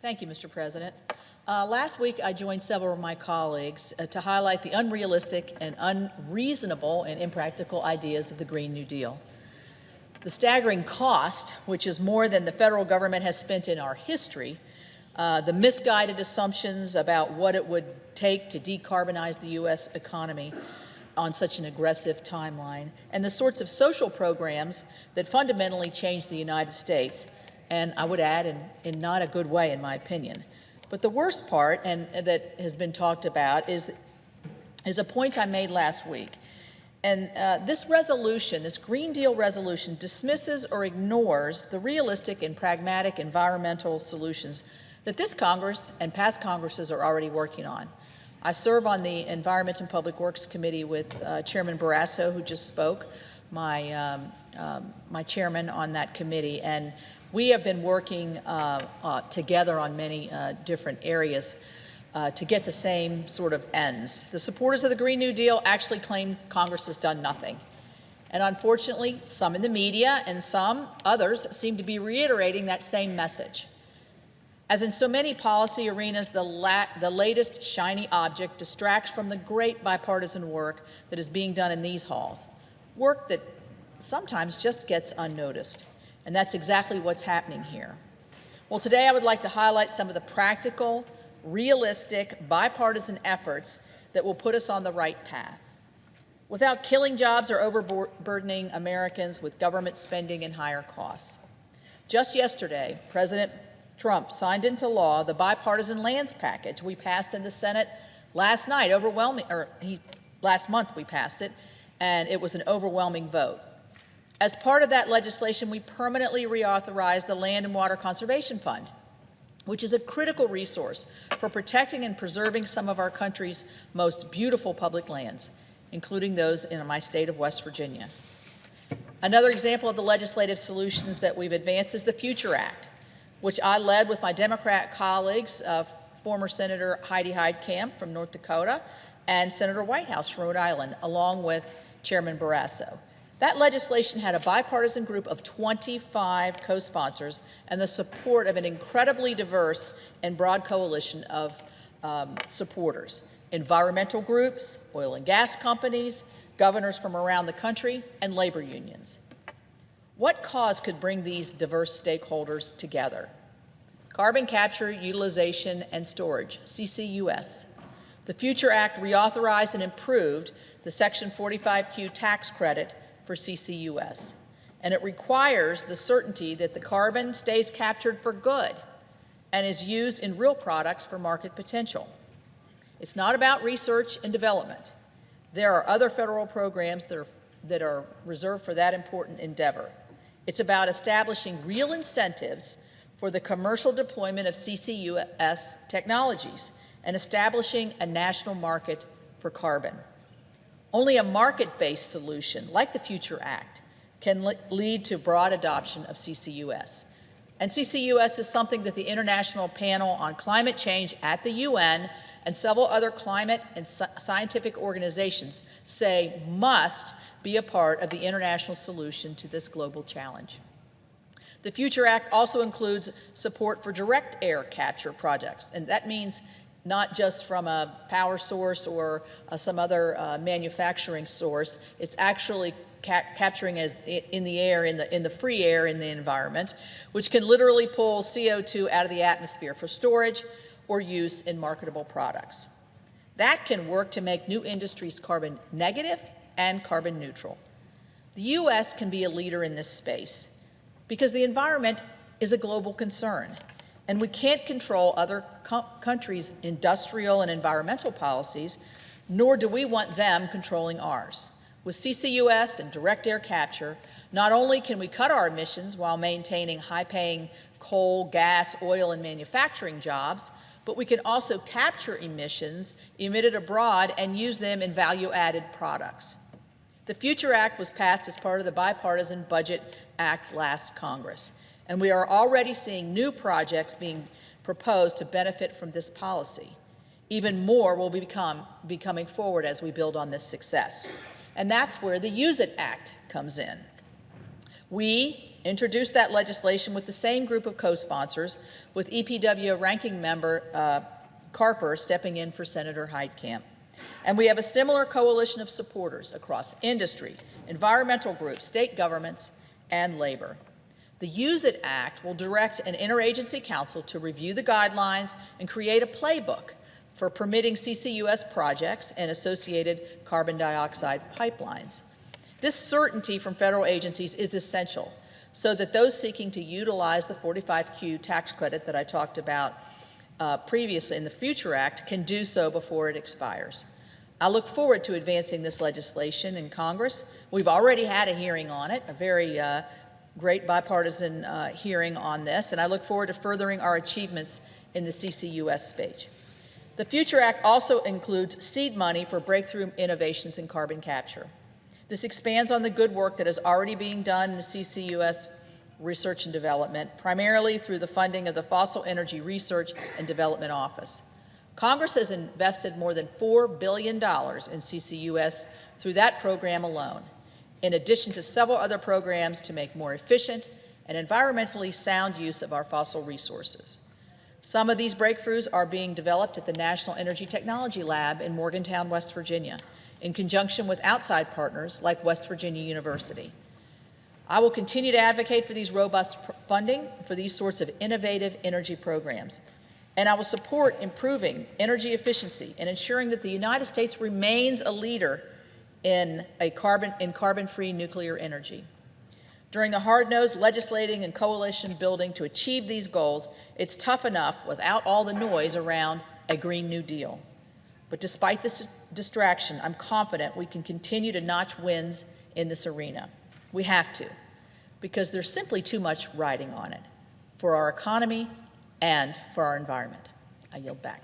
Thank you, Mr. President. Last week, I joined several of my colleagues to highlight the unrealistic and unreasonable and impractical ideas of the Green New Deal. The staggering cost, which is more than the federal government has spent in our history, the misguided assumptions about what it would take to decarbonize the U.S. economy on such an aggressive timeline, and the sorts of social programs that fundamentally change the United States, and I would add, in not a good way, in my opinion. But the worst part, and that has been talked about, is a point I made last week. And this resolution, this Green Deal resolution, dismisses or ignores the realistic and pragmatic environmental solutions that this Congress and past Congresses are already working on. I serve on the Environment and Public Works Committee with Chairman Barrasso, who just spoke, my chairman on that committee, and we have been working together on many different areas to get the same sort of ends. The supporters of the Green New Deal actually claim Congress has done nothing. And unfortunately, some in the media and some others seem to be reiterating that same message. As in so many policy arenas, the latest shiny object distracts from the great bipartisan work that is being done in these halls, work that sometimes just gets unnoticed. And that's exactly what's happening here. Well, today I would like to highlight some of the practical, realistic, bipartisan efforts that will put us on the right path without killing jobs or overburdening Americans with government spending and higher costs. Just yesterday, President Trump signed into law the bipartisan lands package we passed in the Senate last night, last month we passed it, and it was an overwhelming vote. As part of that legislation, we permanently reauthorized the Land and Water Conservation Fund, which is a critical resource for protecting and preserving some of our country's most beautiful public lands, including those in my state of West Virginia. Another example of the legislative solutions that we've advanced is the Future Act, which I led with my Democrat colleagues, former Senator Heidi Heitkamp from North Dakota and Senator Whitehouse from Rhode Island, along with Chairman Barrasso. That legislation had a bipartisan group of 25 co-sponsors and the support of an incredibly diverse and broad coalition of supporters: environmental groups, oil and gas companies, governors from around the country, and labor unions. What cause could bring these diverse stakeholders together? Carbon capture, utilization, and storage, CCUS. The Future Act reauthorized and improved the Section 45Q tax credit for CCUS, and it requires the certainty that the carbon stays captured for good and is used in real products for market potential. It's not about research and development. There are other federal programs that are reserved for that important endeavor. It's about establishing real incentives for the commercial deployment of CCUS technologies and establishing a national market for carbon. Only a market-based solution, like the Future Act, can lead to broad adoption of CCUS. And CCUS is something that the International Panel on Climate Change at the UN and several other climate and scientific organizations say must be a part of the international solution to this global challenge. The Future Act also includes support for direct air capture projects, and that means not just from a power source or some other manufacturing source. It's actually capturing as in the air, in the free air in the environment, which can literally pull CO2 out of the atmosphere for storage or use in marketable products. That can work to make new industries carbon negative and carbon neutral. The U.S. can be a leader in this space because the environment is a global concern, and we can't control other countries' industrial and environmental policies, nor do we want them controlling ours. With CCUS and direct air capture, not only can we cut our emissions while maintaining high-paying coal, gas, oil, and manufacturing jobs, but we can also capture emissions emitted abroad and use them in value-added products. The Future Act was passed as part of the Bipartisan Budget Act last Congress, and we are already seeing new projects being proposed to benefit from this policy. Even more will be coming forward as we build on this success. And that's where the Use It Act comes in. We introduced that legislation with the same group of co-sponsors, with EPW ranking member Carper stepping in for Senator Heitkamp. And we have a similar coalition of supporters across industry, environmental groups, state governments, and labor. The Use It Act will direct an interagency council to review the guidelines and create a playbook for permitting CCUS projects and associated carbon dioxide pipelines. This certainty from federal agencies is essential so that those seeking to utilize the 45Q tax credit that I talked about previously in the Future Act can do so before it expires. I look forward to advancing this legislation in Congress. We've already had a hearing on it, a very great bipartisan hearing on this, and I look forward to furthering our achievements in the CCUS space. The Future Act also includes seed money for breakthrough innovations in carbon capture. This expands on the good work that is already being done in the CCUS research and development, primarily through the funding of the Fossil Energy Research and Development Office. Congress has invested more than $4 billion in CCUS through that program alone, in addition to several other programs to make more efficient and environmentally sound use of our fossil resources. Some of these breakthroughs are being developed at the National Energy Technology Lab in Morgantown, West Virginia, in conjunction with outside partners like West Virginia University. I will continue to advocate for these robust funding for these sorts of innovative energy programs, and I will support improving energy efficiency and ensuring that the United States remains a leader in carbon-free nuclear energy. During the hard-nosed legislating and coalition building to achieve these goals, it's tough enough without all the noise around a Green New Deal. But despite this distraction, I'm confident we can continue to notch wins in this arena. We have to, because there's simply too much riding on it for our economy and for our environment. I yield back.